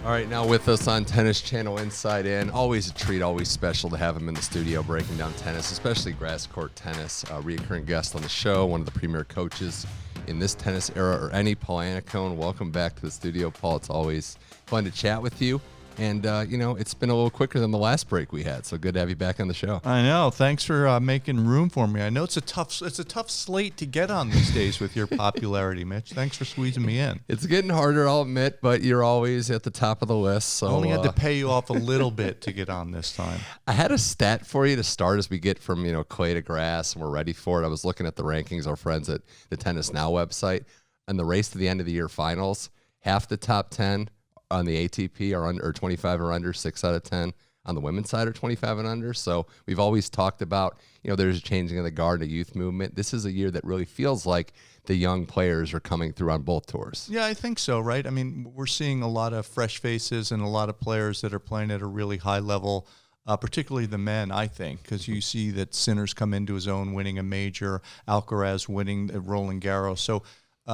All right, now with us on Tennis Channel Inside In, always a treat, always special to have him in the studio breaking down tennis, especially grass court tennis. Reoccurring guest on the show, one of the premier coaches in this tennis era or any, Paul Annacone. Welcome back to the studio, Paul. It's always fun to chat with you. And, it's been a little quicker than the last break we had, so good to have you back on the show. I know. Thanks for making room for me. I know it's a tough slate to get on these days with your popularity, Mitch. Thanks for squeezing me in. It's getting harder, I'll admit, but you're always at the top of the list. So I only had to pay you off a little bit to get on this time. I had a stat for you to start as we get from, clay to grass, and we're ready for it. I was looking at the rankings, our friends at the Tennis Now website, and the race to the end of the year finals, half the top 10 on the ATP are under, or 25 or under, 6 out of 10 on the women's side are 25 and under. So we've always talked about, there's a changing of the guard, a youth movement. This is a year that really feels like the young players are coming through on both tours. Yeah, I think so, right? I mean, we're seeing a lot of fresh faces and a lot of players that are playing at a really high level, particularly the men, I think, because you see that Sinner's come into his own, winning a major, Alcaraz winning at Roland Garros. So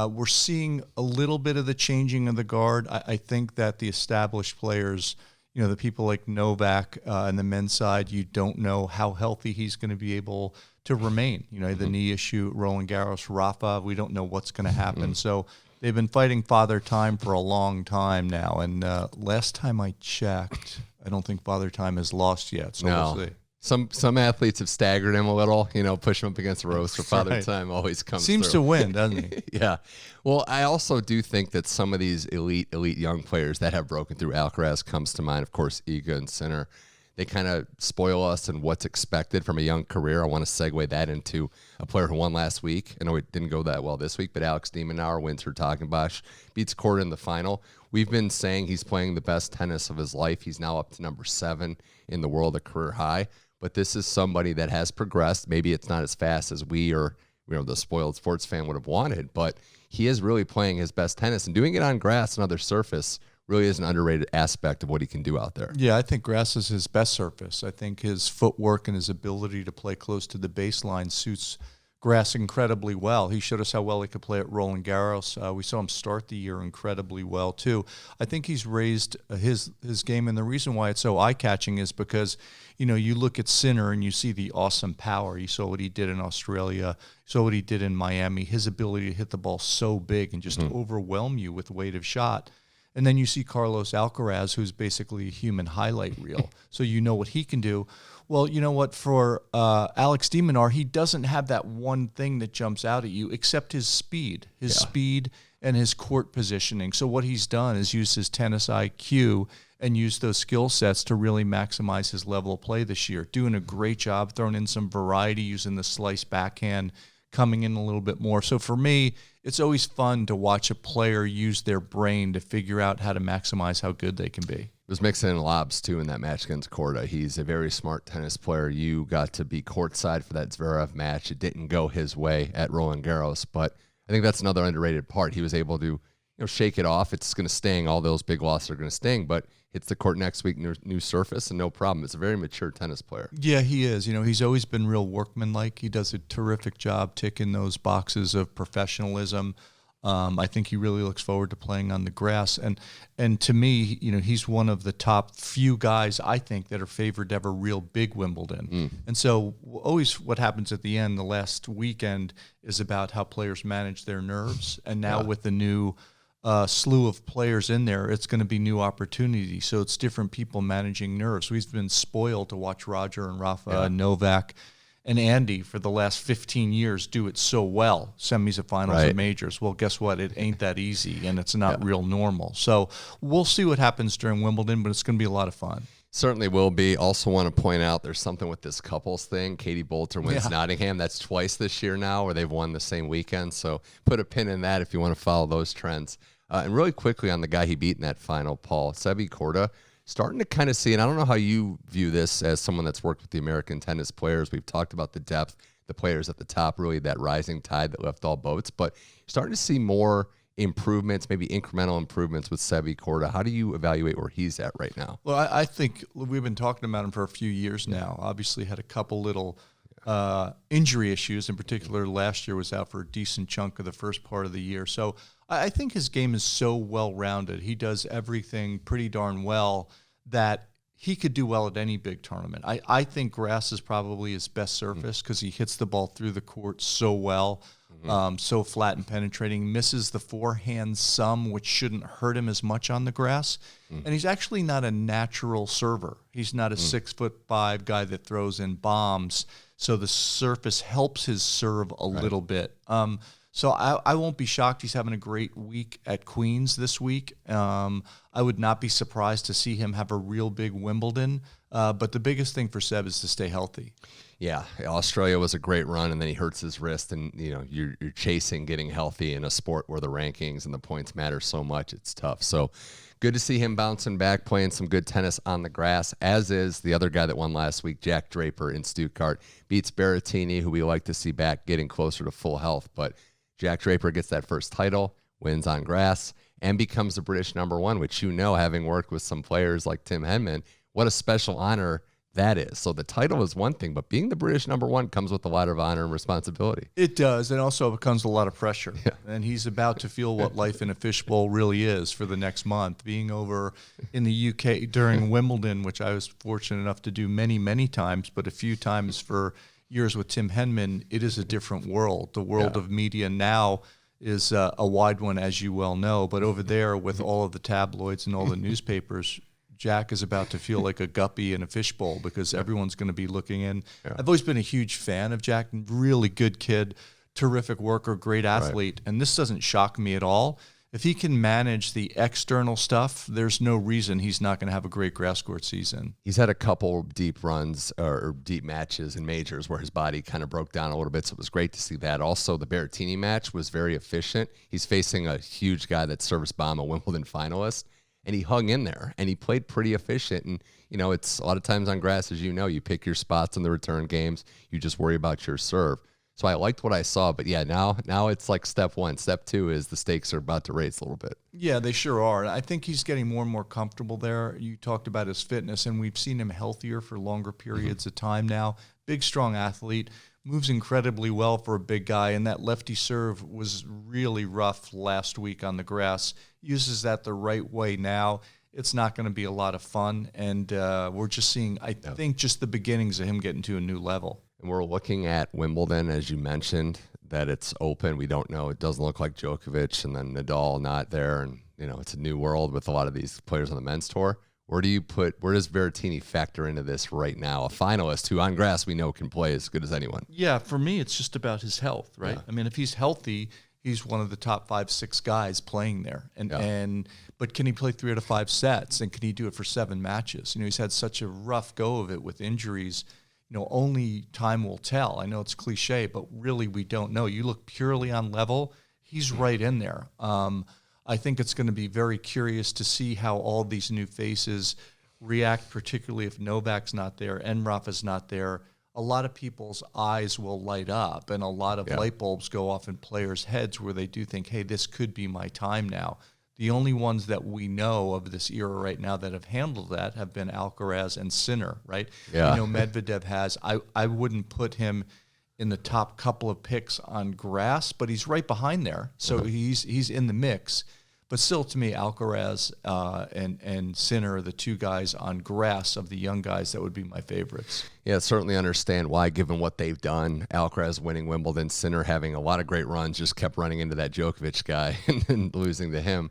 we're seeing a little bit of the changing of the guard. I think that the established players, the people like Novak on the men's side, you don't know how healthy he's going to be able to remain. The knee issue, Roland Garros, Rafa, we don't know what's going to happen. So they've been fighting Father Time for a long time now. And last time I checked, I don't think Father Time has lost yet. So we'll see. Some athletes have staggered him a little, push him up against the ropes, but Father Time always comes Seems through. to win, doesn't he? Yeah. Well, I also do think that some of these elite young players that have broken through, Alcaraz comes to mind, of course, Iga and Sinner, they kind of spoil us in what's expected from a young career. I want to segue that into a player who won last week. I know it didn't go that well this week, but Alex De Minaur wins her Tagenbosch, beats Korda in the final. We've been saying he's playing the best tennis of his life. He's now up to number 7 in the world, a career high. But this is somebody that has progressed. Maybe it's not as fast as we or the spoiled sports fan would have wanted, but he is really playing his best tennis, and doing it on grass and other surface really is an underrated aspect of what he can do out there. Yeah, I think grass is his best surface. I think his footwork and his ability to play close to the baseline suits grass incredibly well. He showed us how well he could play at Roland Garros. We saw him start the year incredibly well, too. I think he's raised his game, and the reason why it's so eye-catching is because, you look at Sinner and you see the awesome power. You saw what he did in Australia. You saw what he did in Miami. His ability to hit the ball so big and just overwhelm you with weight of shot. And then you see Carlos Alcaraz, who's basically a human highlight reel. So you know what he can do. Well, you know what? For Alex De Minaur, he doesn't have that one thing that jumps out at you except his speed. Speed and his court positioning. So what he's done is use his tennis IQ and use those skill sets to really maximize his level of play this year. Doing a great job, throwing in some variety, using the slice backhand, coming in a little bit more. So for me, it's always fun to watch a player use their brain to figure out how to maximize how good they can be. Was mixing in lobs, too, in that match against Korda. He's a very smart tennis player. You got to be courtside for that Zverev match. It didn't go his way at Roland Garros, but I think that's another underrated part. He was able to shake it off. It's going to sting. All those big losses are going to sting, but hits the court next week, new surface, and no problem. It's a very mature tennis player. Yeah, he is. He's always been real workmanlike. He does a terrific job ticking those boxes of professionalism. I think he really looks forward to playing on the grass. And to me, he's one of the top few guys, I think, that are favored to have a real big Wimbledon. And so always what happens at the end, the last weekend, is about how players manage their nerves. And now with the new slew of players in there, it's going to be new opportunities. So it's different people managing nerves. We've been spoiled to watch Roger and Rafa and Novak and Andy for the last 15 years do it so well, semis and finals and majors. Well, guess what? It ain't that easy, and it's not real normal. So we'll see what happens during Wimbledon, but it's going to be a lot of fun. Certainly will be. Also want to point out there's something with this couples thing. Katie Bolter wins Nottingham. That's twice this year now where they've won the same weekend. So put a pin in that if you want to follow those trends. And really quickly on the guy he beat in that final, Paul, Sebi Korda, starting to kind of see, and I don't know how you view this as someone that's worked with the American tennis players. We've talked about the depth, the players at the top, really that rising tide that left all boats, but starting to see more improvements, maybe incremental improvements with Sebi Korda. How do you evaluate where he's at right now? Well, I think we've been talking about him for a few years now. Obviously had a couple little injury issues. In particular, last year was out for a decent chunk of the first part of the year. So I think his game is so well-rounded. He does everything pretty darn well that he could do well at any big tournament. I think grass is probably his best surface because he hits the ball through the court so well, so flat and penetrating. Misses the forehand some, which shouldn't hurt him as much on the grass. And he's actually not a natural server. He's not a 6'5" guy that throws in bombs. So the surface helps his serve a little bit. So I won't be shocked he's having a great week at Queens this week. I would not be surprised to see him have a real big Wimbledon. But the biggest thing for Seb is to stay healthy. Yeah, Australia was a great run, and then he hurts his wrist, and you're chasing getting healthy in a sport where the rankings and the points matter so much. It's tough. So good to see him bouncing back, playing some good tennis on the grass, as is the other guy that won last week, Jack Draper in Stuttgart. Beats Berrettini, who we like to see back getting closer to full health. But Jack Draper gets that first title, wins on grass, and becomes the British #1, which having worked with some players like Tim Henman, what a special honor that is. So the title is one thing, but being the British #1 comes with a lot of honor and responsibility. It does, and also it comes with a lot of pressure. Yeah. And he's about to feel what life in a fishbowl really is for the next month. Being over in the UK during Wimbledon, which I was fortunate enough to do many, many times, but a few times for years with Tim Henman, it is a different world. The world of media now is a wide one, as you well know, but over there with all of the tabloids and all the newspapers, Jack is about to feel like a guppy in a fishbowl because everyone's going to be looking in. Yeah. I've always been a huge fan of Jack, really good kid, terrific worker, great athlete, and this doesn't shock me at all. If he can manage the external stuff, there's no reason he's not going to have a great grass court season. He's had a couple deep runs or deep matches in majors where his body kind of broke down a little bit, so it was great to see that. Also, the Berrettini match was very efficient. He's facing a huge guy that service bomb, a Wimbledon finalist, and he hung in there, and he played pretty efficient. And, it's a lot of times on grass, as you pick your spots in the return games. You just worry about your serve. So I liked what I saw, but now it's like step one. Step two is the stakes are about to raise a little bit. Yeah, they sure are. I think he's getting more and more comfortable there. You talked about his fitness, and we've seen him healthier for longer periods of time now. Big, strong athlete, moves incredibly well for a big guy, and that lefty serve was really rough last week on the grass. Uses that the right way now. It's not going to be a lot of fun, and we're just seeing, I think, just the beginnings of him getting to a new level. And we're looking at Wimbledon, as you mentioned, that it's open. We don't know. It doesn't look like Djokovic and then Nadal not there. And, it's a new world with a lot of these players on the men's tour. Where does Berrettini factor into this right now? A finalist who on grass we know can play as good as anyone. Yeah, for me, it's just about his health, right? Yeah. I mean, if he's healthy, he's one of the top 5-6 guys playing there. But can he play 3 out of 5 sets? And can he do it for 7 matches? He's had such a rough go of it with injuries. Only time will tell. I know it's cliche, but really we don't know. You look purely on level, he's right in there. I think it's going to be very curious to see how all these new faces react, particularly if Novak's not there and Rafa's not there. A lot of people's eyes will light up, and a lot of light bulbs go off in players' heads where they do think, hey, this could be my time now. The only ones that we know of this era right now that have handled that have been Alcaraz and Sinner, right? Yeah. Medvedev has. I wouldn't put him in the top couple of picks on grass, but he's right behind there. So he's in the mix. But still, to me, Alcaraz and Sinner are the 2 guys on grass of the young guys that would be my favorites. Yeah, certainly understand why, given what they've done. Alcaraz winning Wimbledon, Sinner having a lot of great runs, just kept running into that Djokovic guy and then losing to him.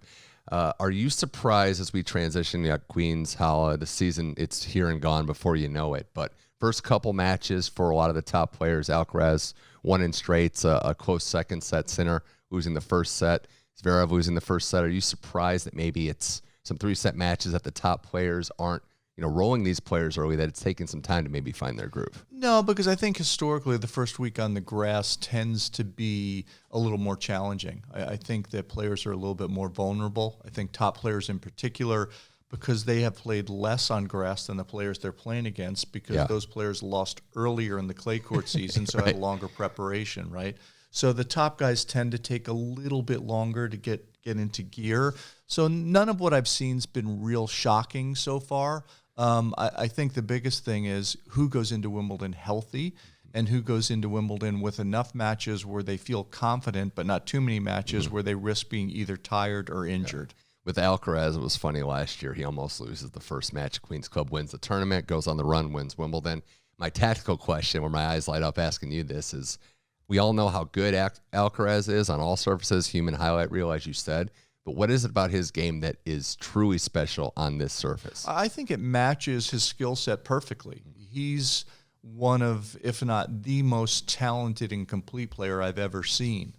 Are you surprised as we transition to Queens how the season, it's here and gone before you know it? But first couple matches for a lot of the top players, Alcaraz won in straights, a close second set, Sinner losing the first set. Zverev losing the first set. Are you surprised that maybe it's some 3-set matches that the top players aren't, rolling these players early, that it's taking some time to maybe find their groove? No, because I think historically the first week on the grass tends to be a little more challenging. I think that players are a little bit more vulnerable. I think top players in particular, because they have played less on grass than the players they're playing against, because those players lost earlier in the clay court season, so had a longer preparation, right? So the top guys tend to take a little bit longer to get into gear. So none of what I've seen has been real shocking so far. I think the biggest thing is who goes into Wimbledon healthy. and who goes into Wimbledon with enough matches where they feel confident, but not too many matches where they risk being either tired or injured. With Alcaraz, it was funny last year. He almost loses the first match. Queen's Club wins the tournament, goes on the run, wins Wimbledon. My tactical question, where my eyes light up asking you this, is we all know how good Alcaraz is on all surfaces, human highlight reel, as you said. But what is it about his game that is truly special on this surface? I think it matches his skill set perfectly. He's one of, if not the most talented and complete player I've ever seen.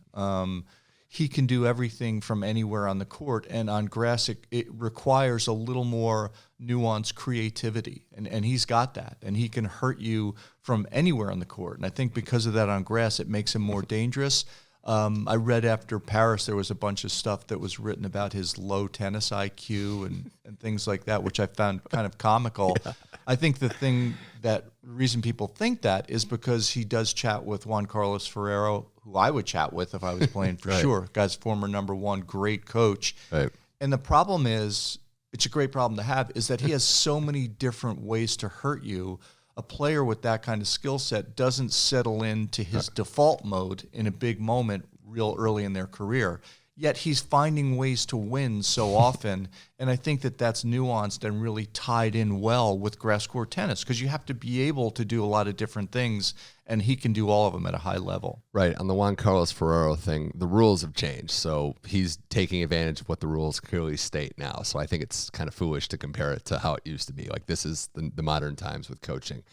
He can do everything from anywhere on the court, and on grass it requires a little more nuanced creativity, and he's got that, and he can hurt you from anywhere on the court. And I think because of that on grass, it makes him more dangerous. I read after Paris there was a bunch of stuff that was written about his low tennis IQ and things like that, which I found kind of comical. Yeah. I think the reason people think that is because he does chat with Juan Carlos Ferrero, who I would chat with if I was playing for sure. Guy's former #1, great coach. Right. And the problem is, it's a great problem to have, is that he has so many different ways to hurt you. A player with that kind of skill set doesn't settle into his default mode in a big moment real early in their career. Yet he's finding ways to win so often, and I think that that's nuanced and really tied in well with grass court tennis, because you have to be able to do a lot of different things, and he can do all of them at a high level. Right. On the Juan Carlos Ferrero thing, the rules have changed, so he's taking advantage of what the rules clearly state now. So I think it's kind of foolish to compare it to how it used to be. Like, this is the modern times with coaching.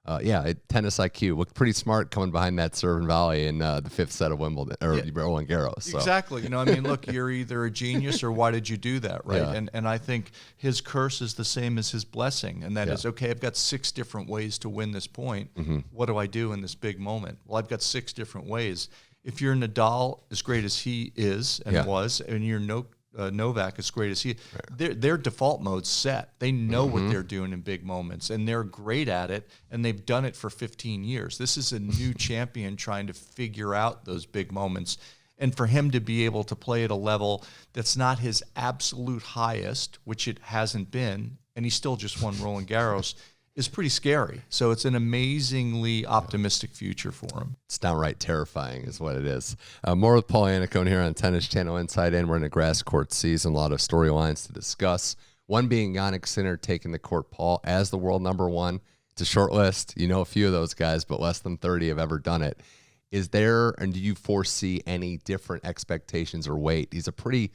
Tennis IQ looked pretty smart coming behind that serve and volley in the fifth set of Wimbledon or Roland Garros. So. Exactly. Look, you're either a genius or why did you do that, right? Yeah. And I think his curse is the same as his blessing, and that is, okay, I've got 6 different ways to win this point. What do I do in this big moment? Well, I've got 6 different ways. If you're Nadal, as great as he is and was, and you're Novak, as great as he, their default mode's set. They know what they're doing in big moments, and they're great at it, and they've done it for 15 years. This is a new champion trying to figure out those big moments, and for him to be able to play at a level that's not his absolute highest, which it hasn't been, and he still just won Roland Garros, is pretty scary. So it's an amazingly optimistic future for him. It's downright terrifying is what it is. More with Paul Annacone here on Tennis Channel Inside In. We're in a grass court season, a lot of storylines to discuss. One being Jannik Sinner taking the court, Paul, as the world #1. It's a short list. You know a few of those guys, but less than 30 have ever done it. Is there, and do you foresee any different expectations or weight? He's a pretty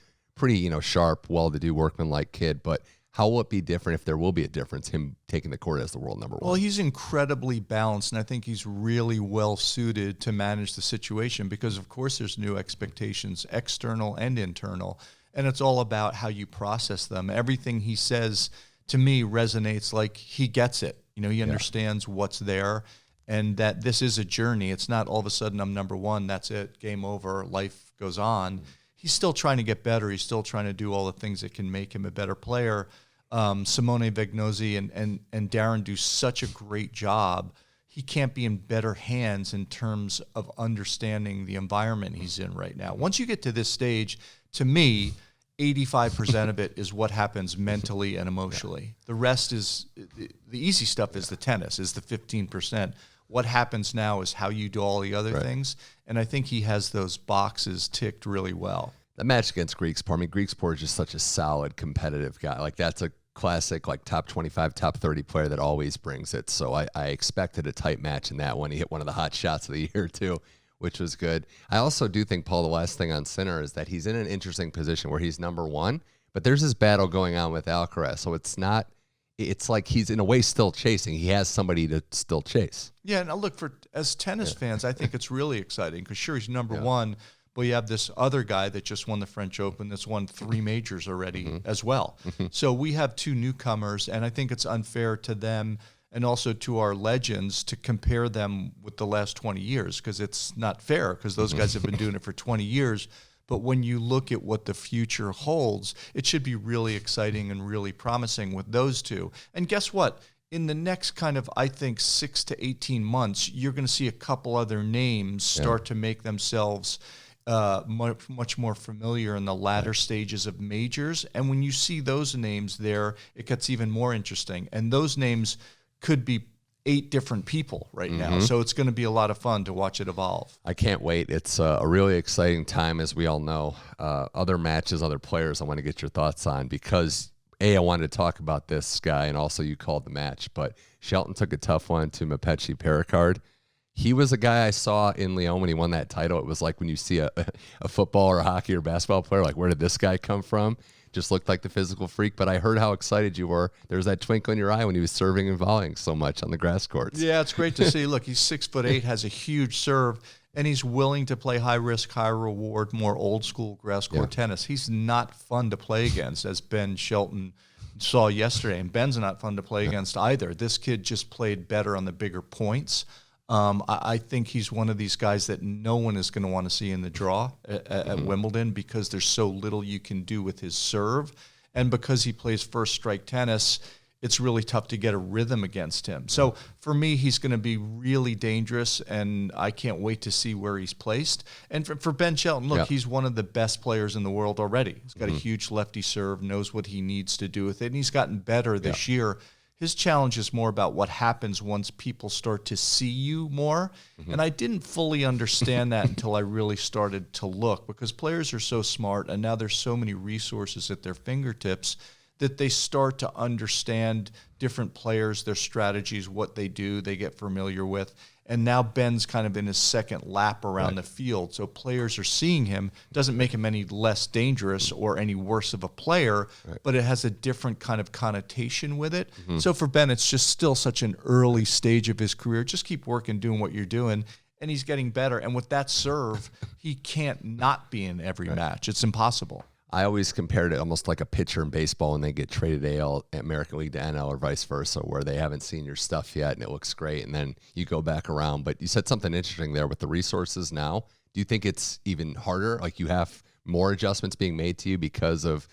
sharp, well-to-do, workman-like kid, but how will it be different, if there will be a difference, him taking the court as the world #1? Well, he's incredibly balanced, and I think he's really well-suited to manage the situation because, of course, there's new expectations, external and internal, and it's all about how you process them. Everything he says, to me, resonates like he gets it. He understands what's there, and that this is a journey. It's not all of a sudden I'm #1, that's it, game over, life goes on. He's still trying to get better. He's still trying to do all the things that can make him a better player. Simone Vignosi and Darren do such a great job. He can't be in better hands in terms of understanding the environment he's in right now. Once you get to this stage, to me, 85% of it is what happens mentally and emotionally. The rest is, the easy stuff is the tennis, is the 15%. What happens now is how you do all the other things, and I think he has those boxes ticked really well. The match against Griekspoor, Griekspoor is just such a solid, competitive guy. Like, that's a classic, like, top 25, top 30 player that always brings it. So I expected a tight match in that one. He hit one of the hot shots of the year, too, which was good. I also do think, Paul, the last thing on Sinner is that he's in an interesting position where he's #1, but there's this battle going on with Alcaraz, so it's like he's in a way still chasing. He has somebody to still chase. Yeah, now look, as tennis fans, I think it's really exciting because sure, he's #1, but you have this other guy that just won the French Open that's won 3 majors already as well. So we have 2 newcomers, and I think it's unfair to them and also to our legends to compare them with the last 20 years because it's not fair because those guys have been doing it for 20 years. But when you look at what the future holds, it should be really exciting and really promising with those 2. And guess what? In the next kind of, I think, 6 to 18 months, you're going to see a couple other names start to make themselves much more familiar in the latter stages of majors. And when you see those names there, it gets even more interesting. And those names could be 8 different people right now. So it's going to be a lot of fun to watch it evolve. I can't wait. It's a really exciting time, as we all know. Other matches, other players I want to get your thoughts on because, I wanted to talk about this guy, and also you called the match, but Shelton took a tough one to Mapechi Pericard. He was a guy I saw in Lyon when he won that title. It was like when you see a football or a hockey or basketball player, like, where did this guy come from? Just looked like the physical freak, but I heard how excited you were. There was that twinkle in your eye when he was serving and volleying so much on the grass courts. Yeah, it's great to see. Look, he's 6'8", has a huge serve, and he's willing to play high risk, high reward, more old school grass court tennis. He's not fun to play against, as Ben Shelton saw yesterday, and Ben's not fun to play against either. This kid just played better on the bigger points. I think he's one of these guys that no one is going to want to see in the draw at Wimbledon because there's so little you can do with his serve. And because he plays first strike tennis, it's really tough to get a rhythm against him. So for me, he's going to be really dangerous, and I can't wait to see where he's placed. And for Ben Shelton, look, he's one of the best players in the world already. He's got a huge lefty serve, knows what he needs to do with it, and he's gotten better this year. His challenge is more about what happens once people start to see you more. And I didn't fully understand that until I really started to look, because players are so smart, and now there's so many resources at their fingertips that they start to understand different players, their strategies, what they do, they get familiar with. And now Ben's kind of in his second lap around the field. So players are seeing him. Doesn't make him any less dangerous or any worse of a player, but it has a different kind of connotation with it. So for Ben, it's just still such an early stage of his career. Just keep working, doing what you're doing. And he's getting better. And with that serve, he can't not be in every match. It's impossible. I always compared it almost like a pitcher in baseball when they get traded to American League to NL or vice versa, where they haven't seen your stuff yet and it looks great, and then you go back around. But you said something interesting there with the resources now. Do you think it's even harder? Like, you have more adjustments being made to you because of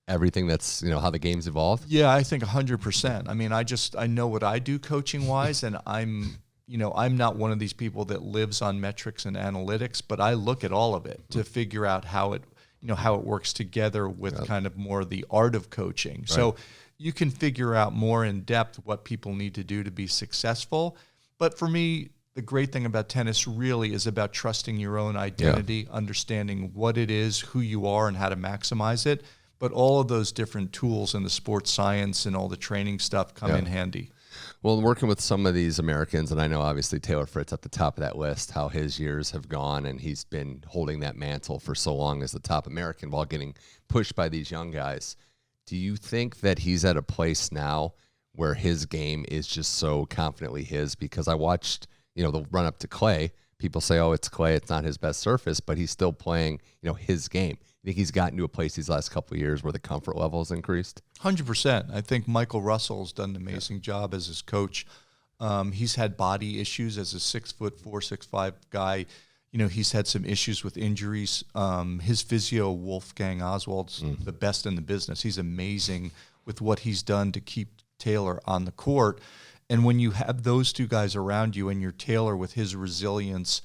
everything that's, how the game's evolved? Yeah, I think 100%. I mean, I know what I do coaching-wise, and I'm not one of these people that lives on metrics and analytics, but I look at all of it to figure out how it works together with kind of more the art of coaching. So you can figure out more in depth what people need to do to be successful. But for me, the great thing about tennis really is about trusting your own identity, understanding what it is, who you are, and how to maximize it. But all of those different tools in the sports science and all the training stuff come in handy. Well, working with some of these Americans, and I know obviously Taylor Fritz at the top of that list, how his years have gone, and he's been holding that mantle for so long as the top American while getting pushed by these young guys. Do you think that he's at a place now where his game is just so confidently his? Because I watched, the run up to clay. People say, oh, it's clay, it's not his best surface, but he's still playing, his game. You think he's gotten to a place these last couple of years where the comfort level has increased? 100%. I think Michael Russell's done an amazing job as his coach. He's had body issues as a 6'4", 6'5" guy. He's had some issues with injuries. His physio, Wolfgang Oswald's the best in the business. He's amazing with what he's done to keep Taylor on the court. And when you have those two guys around you, and you're Taylor with his resilience,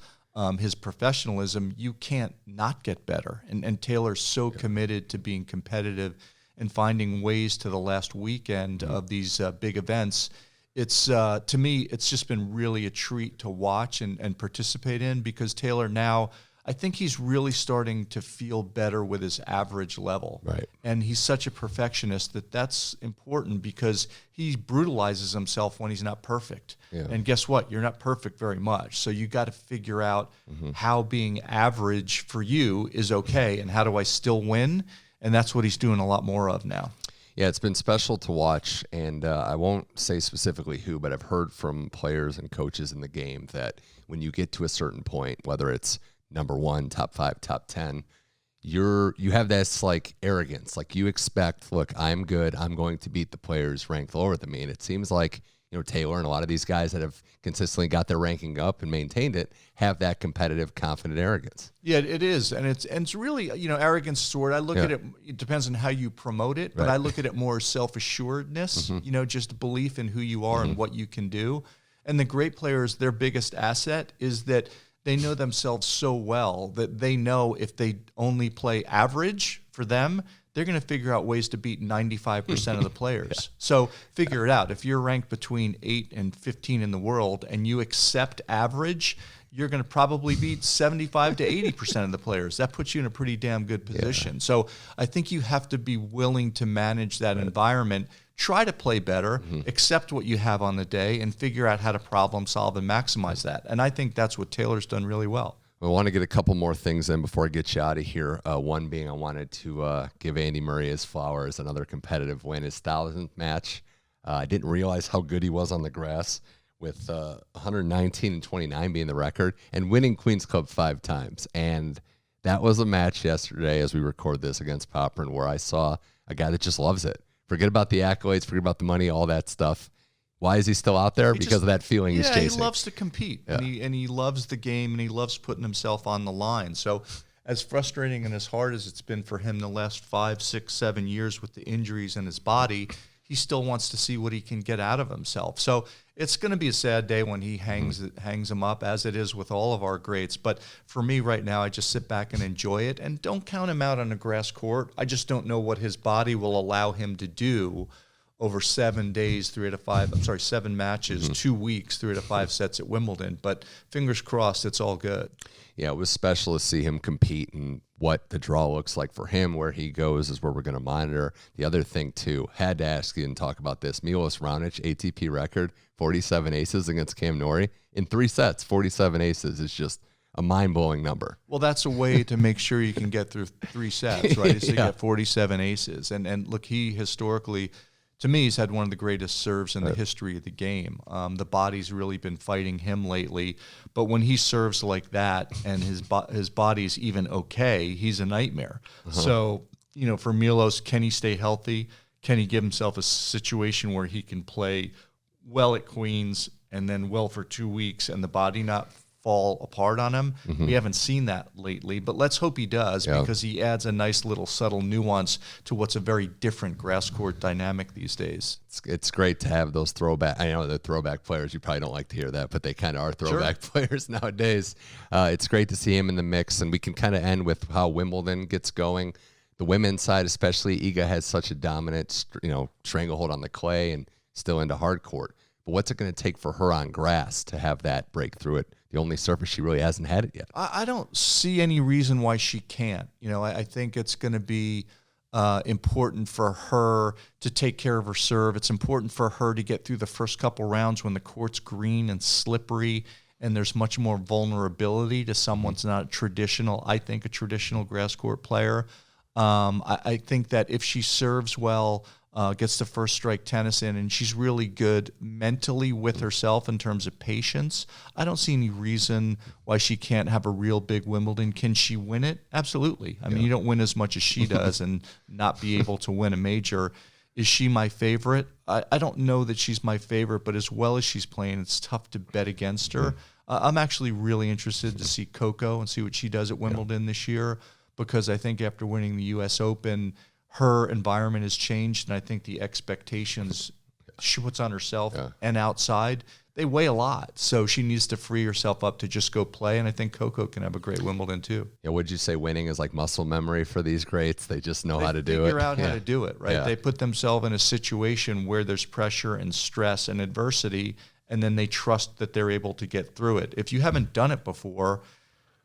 his professionalism, you can't not get better. And Taylor's so committed to being competitive and finding ways to the last weekend of these big events. It's to me, it's just been really a treat to watch and participate in, because Taylor now, I think he's really starting to feel better with his average level. Right. And he's such a perfectionist that's important, because he brutalizes himself when he's not perfect. Yeah. And guess what? You're not perfect very much. So you got to figure out how being average for you is okay, and how do I still win? And that's what he's doing a lot more of now. Yeah, it's been special to watch, and I won't say specifically who, but I've heard from players and coaches in the game that when you get to a certain point, whether it's number 1, top 5, top 10, you have this like arrogance, like you expect, look, I'm good, I'm going to beat the players ranked lower than me. And it seems like Taylor and a lot of these guys that have consistently got their ranking up and maintained it have that competitive, confident arrogance. Yeah, it is, and it's really arrogance sort. I look at it. It depends on how you promote it, but I look at it more as self-assuredness. Just belief in who you are and what you can do. And the great players, their biggest asset is that they know themselves so well that they know if they only play average for them, they're going to figure out ways to beat 95% of the players. So figure it out. If you're ranked between 8 and 15 in the world and you accept average, you're going to probably beat 75 to 80% of the players. That puts you in a pretty damn good position. So I think you have to be willing to manage that environment, try to play better, accept what you have on the day, and figure out how to problem solve and maximize that. And I think that's what Taylor's done really well. I want to get a couple more things in before I get you out of here. One being I wanted to give Andy Murray his flowers, another competitive win, his 1,000th match. I didn't realize how good he was on the grass, with 119 and 29 being the record, and winning Queen's Club 5 times. And that was a match yesterday as we record this against Popperin where I saw a guy that just loves it. Forget about the accolades, forget about the money, all that stuff. Why is he still out there? Because of that feeling he's chasing. He loves to compete, and he loves the game, and he loves putting himself on the line. So as frustrating and as hard as it's been for him the last 5, 6, 7 years with the injuries in his body, he still wants to see what he can get out of himself. So it's going to be a sad day when he hangs him up, as it is with all of our greats. But for me right now, I just sit back and enjoy it, and don't count him out on a grass court. I just don't know what his body will allow him to do over 7 days, 7 matches, 2 weeks, 3 to 5 sets at Wimbledon. But fingers crossed, it's all good. Yeah, it was special to see him compete, and what the draw looks like for him, where he goes is where we're going to monitor. The other thing, too, had to ask you and talk about this. Milos Raonic, ATP record, 47 aces against Cam Norrie. In 3 sets, 47 aces is just a mind-blowing number. Well, that's a way to make sure you can get through 3 sets, right? So you get 47 aces. And look, he historically, to me, he's had one of the greatest serves in the history of the game. The body's really been fighting him lately. But when he serves like that and his body's even okay, he's a nightmare. So, for Milos, can he stay healthy? Can he give himself a situation where he can play well at Queens and then well for 2 weeks and the body not fall apart on him? We haven't seen that lately, but let's hope he does, because he adds a nice little subtle nuance to what's a very different grass court dynamic these days. It's great to have those throwback. I know the throwback players, you probably don't like to hear that, but they kind of are throwback players nowadays. It's great to see him in the mix, and we can kind of end with how Wimbledon gets going. The women's side, especially, Iga has such a dominant, stranglehold on the clay and still into hard court. But what's it going to take for her on grass to have that breakthrough at the only surface she really hasn't had it yet? I don't see any reason why she can't. I think it's going to be important for her to take care of her serve. It's important for her to get through the first couple rounds when the court's green and slippery and there's much more vulnerability to someone's not a traditional grass court player. I think that if she serves well, gets the first strike tennis in, and she's really good mentally with herself in terms of patience, I don't see any reason why she can't have a real big Wimbledon. Can she win it? Absolutely. I mean, you don't win as much as she does and not be able to win a major. Is she my favorite? I don't know that she's my favorite, but as well as she's playing, it's tough to bet against her. I'm actually really interested to see Coco and see what she does at Wimbledon this year, because I think after winning the U.S. Open, her environment has changed, and I think the expectations she puts on herself and outside, they weigh a lot. So she needs to free herself up to just go play, and I think Coco can have a great Wimbledon too. Yeah, would you say winning is like muscle memory for these greats? They just know how to do it. They figure out how to do it, right? Yeah. They put themselves in a situation where there's pressure and stress and adversity, and then they trust that they're able to get through it. If you haven't done it before,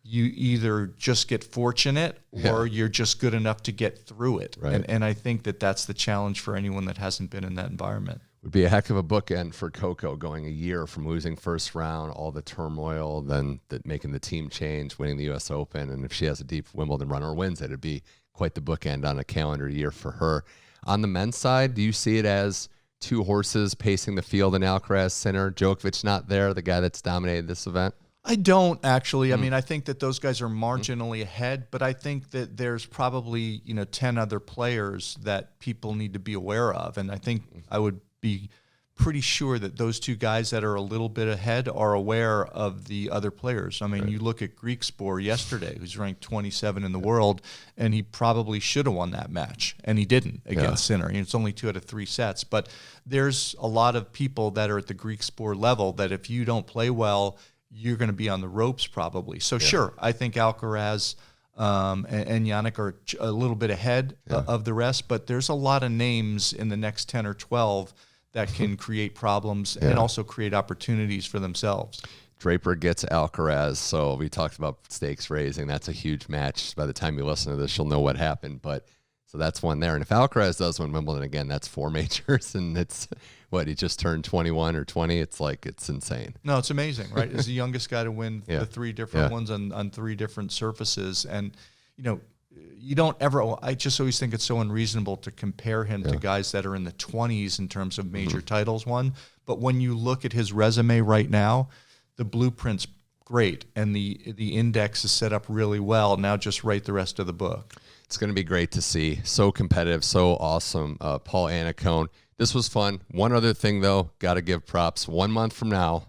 you either just get fortunate or you're just good enough to get through it. Right. And I think that that's the challenge for anyone that hasn't been in that environment. Would be a heck of a bookend for Coco, going a year from losing first round, all the turmoil, then making the team change, winning the U.S. Open. And if she has a deep Wimbledon run or wins it, it'd be quite the bookend on a calendar year for her. On the men's side, do you see it as 2 horses pacing the field in Alcaraz, Sinner, Djokovic not there, the guy that's dominated this event? I don't actually. I mean, I think that those guys are marginally ahead, but I think that there's probably, 10 other players that people need to be aware of. And I think I would be pretty sure that those 2 guys that are a little bit ahead are aware of the other players. I mean, you look at Griekspoor yesterday, who's ranked 27 in the world, and he probably should have won that match, and he didn't against Sinner. It's only 2 out of 3 sets. But there's a lot of people that are at the Griekspoor level that if you don't play well, you're going to be on the ropes probably. So sure, I think Alcaraz and Jannik are a little bit ahead of the rest, but there's a lot of names in the next 10 or 12 that can create problems and also create opportunities for themselves. Draper gets Alcaraz, so we talked about stakes raising. That's a huge match. By the time you listen to this, you'll know what happened. But so that's one there. And if Alcaraz does win Wimbledon again, that's 4 majors, and it's what, he just turned 21 or 20. It's insane. No, it's amazing, right? He's the youngest guy to win the 3 different ones on 3 different surfaces, and you don't ever. I just always think it's so unreasonable to compare him to guys that are in the 20s in terms of major titles won. But when you look at his resume right now, the blueprint's great, and the index is set up really well. Now just write the rest of the book. It's going to be great to see. So competitive, so awesome. Paul Annacone. This was fun. One other thing, though, got to give props. 1 month from now,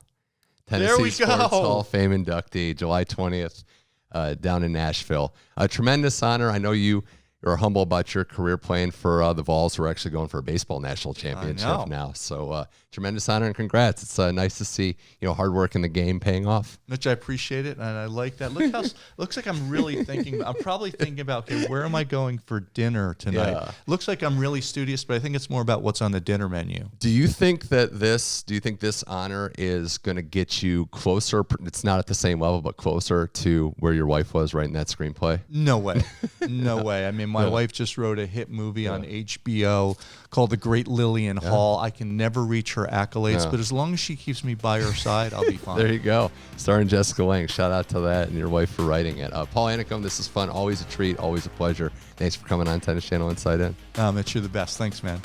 Tennessee Sports Hall of Fame inductee, July 20th, down in Nashville. A tremendous honor. I know you are humble about your career playing for the Vols. We're actually going for a baseball national championship now. So tremendous honor and congrats. It's nice to see hard work in the game paying off. Mitch, I appreciate it, and I like that. Look how looks like I'm really thinking. I'm probably thinking about, okay, where am I going for dinner tonight? Yeah. Looks like I'm really studious, but I think it's more about what's on the dinner menu. Do you think this honor is going to get you closer? It's not at the same level, but closer to where your wife was writing that screenplay? No way. No way. I mean, my wife just wrote a hit movie on HBO called The Great Lillian Hall. I can never reach her accolades, but as long as she keeps me by her side, I'll be fine. There you go. Starring Jessica Lange. Shout out to that and your wife for writing it. Paul Annacone, this is fun. Always a treat. Always a pleasure. Thanks for coming on Tennis Channel Inside In. Mitch, you're the best. Thanks, man.